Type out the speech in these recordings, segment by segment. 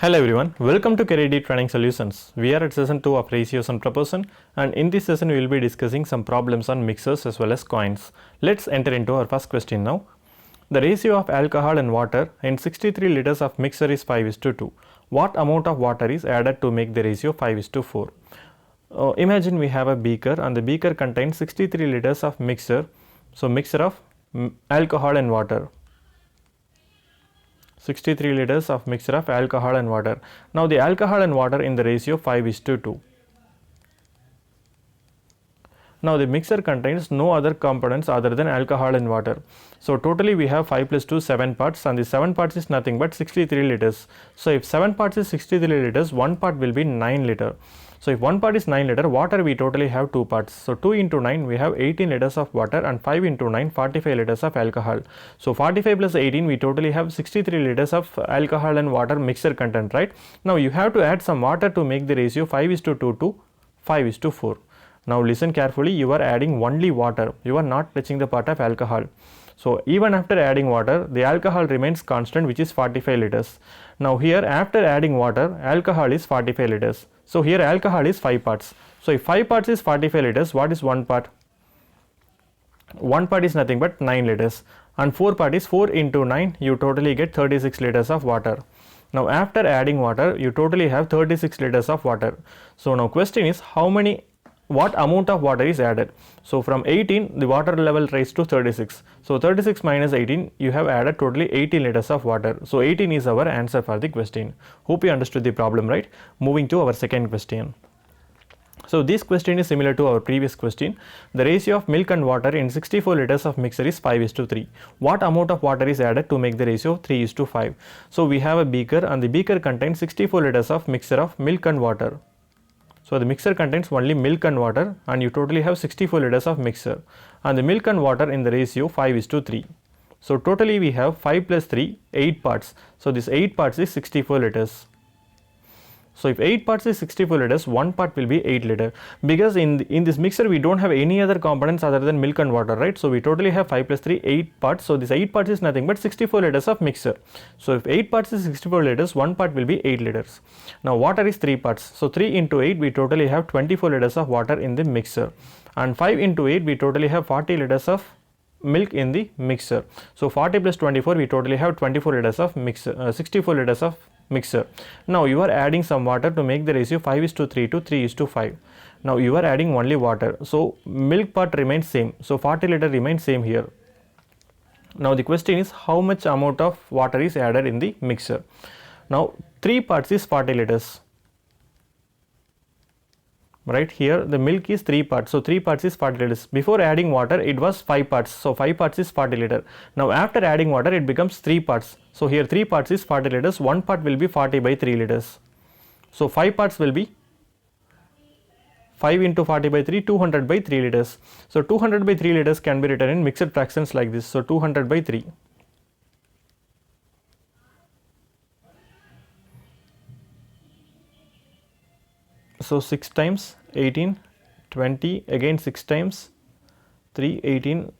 Hello everyone, welcome to CareerD Training Solutions. We are at session 2 of ratios and proportion, and in this session we will be discussing some problems on mixers as well as coins. Let's enter into our first question now. The ratio of alcohol and water in 63 liters of mixture is 5:2. What amount of water is added to make the ratio 5:4? Imagine we have a beaker and the beaker contains 63 liters of mixture. So mixture of alcohol and water. 63 liters of mixture of alcohol and water. Now the alcohol and water in the ratio 5:2. Now the mixture contains no other components other than alcohol and water. So totally we have 5 plus 2, 7 parts, and the 7 parts is nothing but 63 liters. So if 7 parts is 63 liters, 1 part will be 9 liter. So if 1 part is 9 liter, water we totally have 2 parts. So 2 into 9 we have 18 liters of water, and 5 into 9 45 liters of alcohol. So 45 plus 18 we totally have 63 liters of alcohol and water mixture content, right? Now you have to add some water to make the ratio 5:2 to 5:4. Now listen carefully, you are adding only water, you are not touching the part of alcohol. So even after adding water, the alcohol remains constant, which is 45 liters. Now here after adding water, alcohol is 45 liters. So here alcohol is 5 parts. So if 5 parts is 45 liters, what is 1 part? 1 part is nothing but 9 liters. And 4 part is 4 into 9, you totally get 36 liters of water. Now after adding water, you totally have 36 liters of water. So now question is what amount of water is added? So from 18 the water level raised to 36. So 36 minus 18, you have added totally 18 liters of water. So 18 is our answer for the question. Hope you understood the problem, right? Moving to our second question. So this question is similar to our previous question. The ratio of milk and water in 64 liters of mixture is 5:3. What amount of water is added to make the ratio 3:5? So we have a beaker, and the beaker contains 64 liters of mixture of milk and water. So the mixture contains only milk and water, and you totally have 64 liters of mixture, and the milk and water in the ratio 5:3. So totally we have 5 plus 3, 8 parts. So this 8 parts is 64 liters. So if 8 parts is 64 liters, 1 part will be 8 liter, because in this mixture we don't have any other components other than milk and water, right? So we totally have 5 plus 3, 8 parts. So this 8 parts is nothing but 64 liters of mixture. So if 8 parts is 64 liters, 1 part will be 8 liters. Now water is 3 parts. So 3 into 8, we totally have 24 liters of water in the mixture, and 5 into 8, we totally have 40 liters of milk in the mixture. So 40 plus 24, we totally have 24 liters of mixture, 64 liters of mixture. Now you are adding some water to make the ratio 5:3 to 3:5. Now you are adding only water, so milk part remains same. So 40 liter remains same here. Now the question is how much amount of water is added in the mixture. Now 3 parts is 40 liters. Right here the milk is 3 parts, so 3 parts is 40 liters. Before adding water it was 5 parts, so 5 parts is 40 liter. Now after adding water it becomes 3 parts, so here 3 parts is 40 liters, 1 part will be 40 by 3 liters. So 5 parts will be 5 into 40 by 3, 200 by 3 liters. So 200 by 3 liters can be written in mixed fractions like this. So 200 by 3. So 6 times 18, 20, again 6 times 3, 18,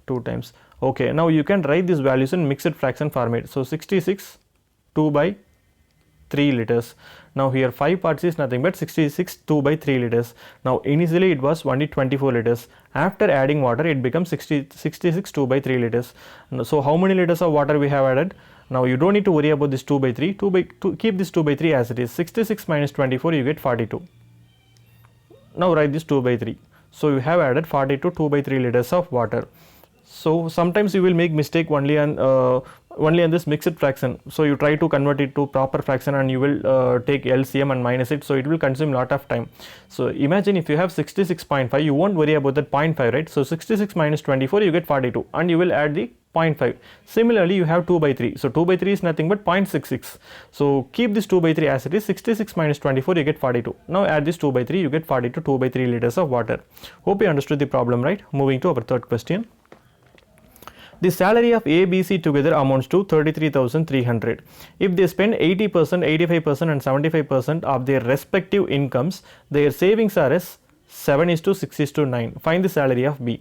2 times. Okay, now you can write these values in mixed fraction format. So 66, 2 by 3 liters. Now here 5 parts is nothing but 66, 2 by 3 liters. Now initially it was only 24 liters. After adding water it becomes 66, 2 by 3 liters. So how many liters of water we have added? Now you don't need to worry about this 2 by 3. Keep this 2 by 3 as it is. 66 minus 24, you get 42. Now write this 2 by 3. So you have added 42, 2 by 3 liters of water. So sometimes you will make mistake only on this mixed fraction. So you try to convert it to proper fraction, and you will take LCM and minus it. So it will consume lot of time. So imagine if you have 66.5, you won't worry about that 0.5, right? So 66 minus 24, you get 42, and you will add the 0.5. Similarly, you have 2 by 3. So 2 by 3 is nothing but 0.66. So keep this 2 by 3 as it is. 66 minus 24, you get 42. Now add this 2 by 3, you get 42, 2 by 3 liters of water. Hope you understood the problem, right? Moving to our third question. The salary of A, B, C together amounts to 33,300. If they spend 80%, 85% and 75% of their respective incomes, their savings are as 7:6:9. Find the salary of B.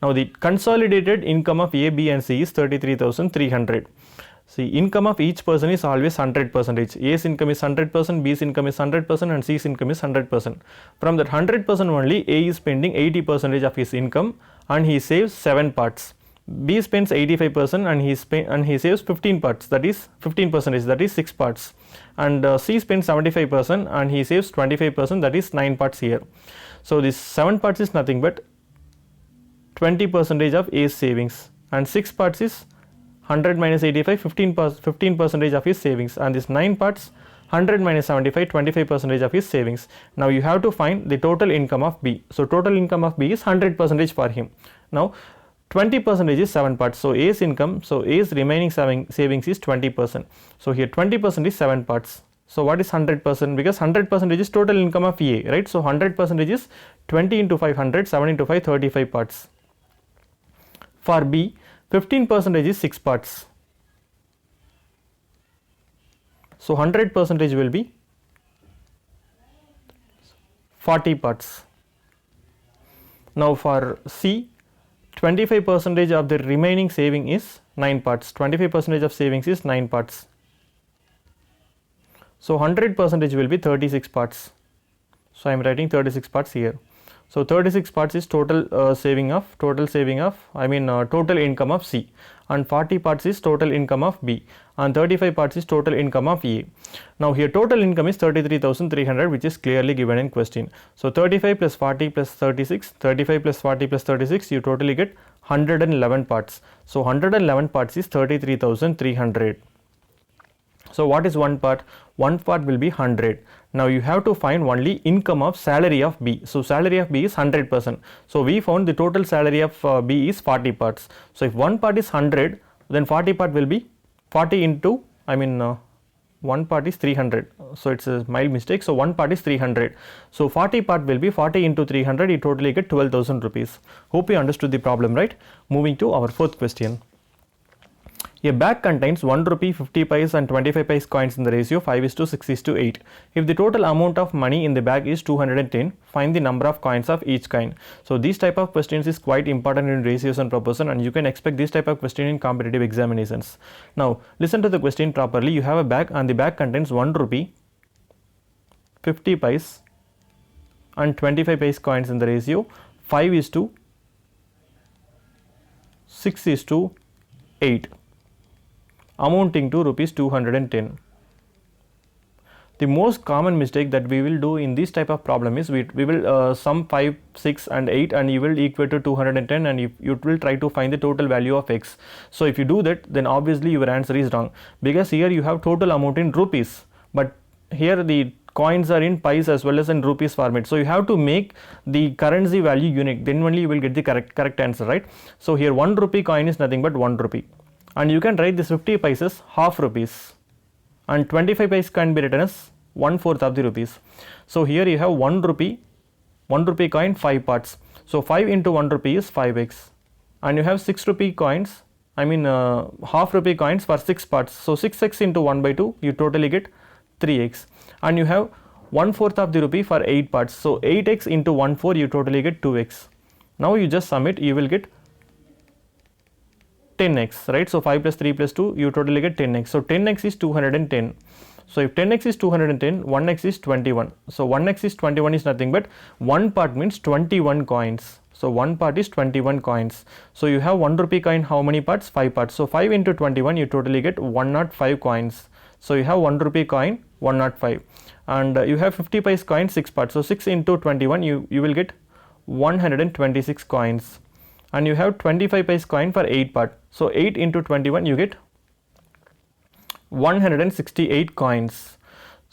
Now the consolidated income of A, B and C is 33,300. See, income of each person is always 100%. A's income is 100%, B's income is 100%, and C's income is 100%. From that 100% only, A is spending 80% of his income and he saves 7 parts. B spends 85% and he saves 15 parts, that is 15%, that is 6 parts. And C spends 75% and he saves 25%, that is 9 parts here. So this 7 parts is nothing but 20% of A's savings, and 6 parts is 100 minus 85, 15% of his savings, and this 9 parts 100 minus 75, 25% of his savings. Now you have to find the total income of B. So total income of B is 100% for him. Now 20% is 7 parts. So A's income, so A's remaining savings is 20%. So here 20% is 7 parts. So what is 100%? Because 100% is total income of A, right? So 100% is 20 into 500, 7 into 5, 35 parts. For B, 15% is 6 parts. So 100% will be 40 parts. Now for C, 25% of the remaining saving is 9 parts. 25% of savings is 9 parts. So 100% will be 36 parts. So I am writing 36 parts here. So 36 parts is total total income of C, and 40 parts is total income of B, and 35 parts is total income of A. Now here total income is 33,300, which is clearly given in question. So 35 plus 40 plus 36, 35 plus 40 plus 36, you totally get 111 parts. So 111 parts is 33,300. So what is one part? One part will be 100. Now you have to find only income of salary of B. So salary of B is 100%. So we found the total salary of B is 40 parts. So if one part is 100, then 40 part will be 40 into, one part is 300. So it's a mild mistake. So one part is 300. So 40 part will be 40 into 300. You totally get 12,000 rupees. Hope you understood the problem, right? Moving to our fourth question. A bag contains 1 rupee, 50 paise and 25 paise coins in the ratio 5:6:8. If the total amount of money in the bag is 210, find the number of coins of each kind. So these type of questions is quite important in ratios and proportion, and you can expect this type of question in competitive examinations. Now listen to the question properly. You have a bag and the bag contains 1 rupee, 50 paise and 25 paise coins in the ratio 5:6:8. amounting to rupees 210. The most common mistake that we will do in this type of problem is we will sum 5, 6 and 8 and you will equate to 210, and you will try to find the total value of x. So if you do that, then obviously your answer is wrong, because here you have total amount in rupees, but here the coins are in pies as well as in rupees format. So you have to make the currency value unique, then only you will get the correct answer, right? So here 1 rupee coin is nothing but 1 rupee. And you can write this 50 paise as half rupees, and 25 paise can be written as 1/4 of the rupees. So here you have 1 rupee coin 5 parts. So 5 into 1 rupee is 5x, and you have 6 rupee coins, half rupee coins for 6 parts. So 6x into 1/2, you totally get 3x, and you have 1/4 of the rupee for 8 parts. So 8x into 1/4, you totally get 2x. Now you just sum it, you will get 10x, right? So 5 plus 3 plus 2, you totally get 10x. So 10x is 210. So if 10x is 210, 1x is 21. So 1x is 21 is nothing but 1 part means 21 coins. So 1 part is 21 coins. So you have 1 rupee coin, how many parts? 5 parts. So 5 into 21, you totally get 105 coins. So you have 1 rupee coin 105, and you have 50 paise coin 6 parts. So 6 into 21, you will get 126 coins. And you have 25 paise coin for 8 part. So 8 into 21, you get 168 coins.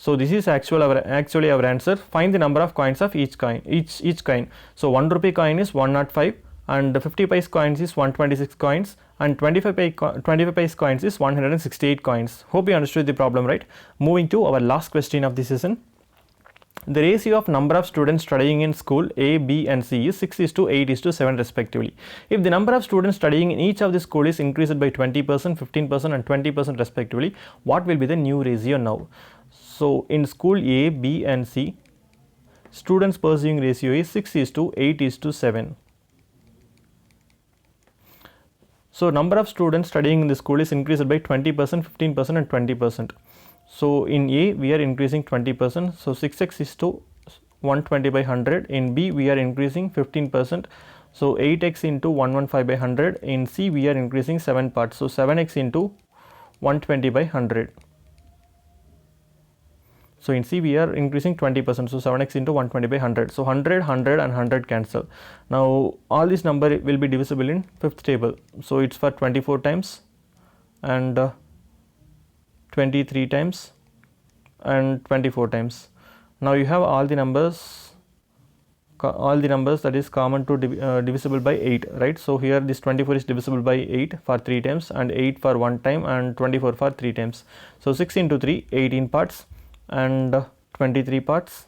So this is actually our answer. Find the number of coins of each coin. So 1 rupee coin is 105, and 50 paise coins is 126 coins, and 25 paise coins is 168 coins. Hope you understood the problem, right? Moving to our last question of this session. The ratio of number of students studying in school A, B and C is 6:8:7 respectively. If the number of students studying in each of the school is increased by 20%, 15% and 20% respectively, what will be the new ratio now? So in school A, B and C, students pursuing ratio is 6:8:7. So number of students studying in the school is increased by 20%, 15% and 20%. So in A we are increasing 20%, so 6x is to 120 by 100. In B we are increasing 15%, so 8x into 115 by 100. In C we are increasing 7 parts, so 7x into 120 by 100. So in C we are increasing 20%, so 7x into 120 by 100. So 100, 100 and 100 cancel. Now all this number will be divisible in fifth table. So it's for 24 times and 23 times and 24 times. Now you have all the numbers that is common to divisible by 8, right? So here this 24 is divisible by 8 for 3 times and 8 for 1 time and 24 for 3 times. So 6 into 3, 18 parts and 23 parts,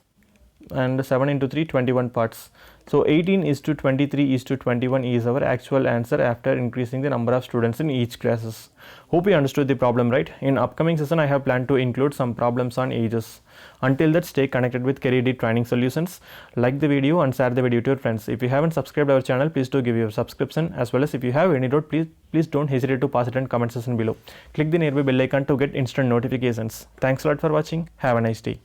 and 7 into 3, 21 parts. So 18 is to 23 is to 21 is our actual answer after increasing the number of students in each classes. Hope you understood the problem, right? In upcoming session I have planned to include some problems on ages. Until that, stay connected with CareerD Training Solutions. Like the video and share the video to your friends. If you haven't subscribed our channel, please do give your subscription, as well as if you have any doubt, please don't hesitate to pass it in comment section below. Click the nearby bell icon to get instant notifications. Thanks a lot for watching. Have a nice day.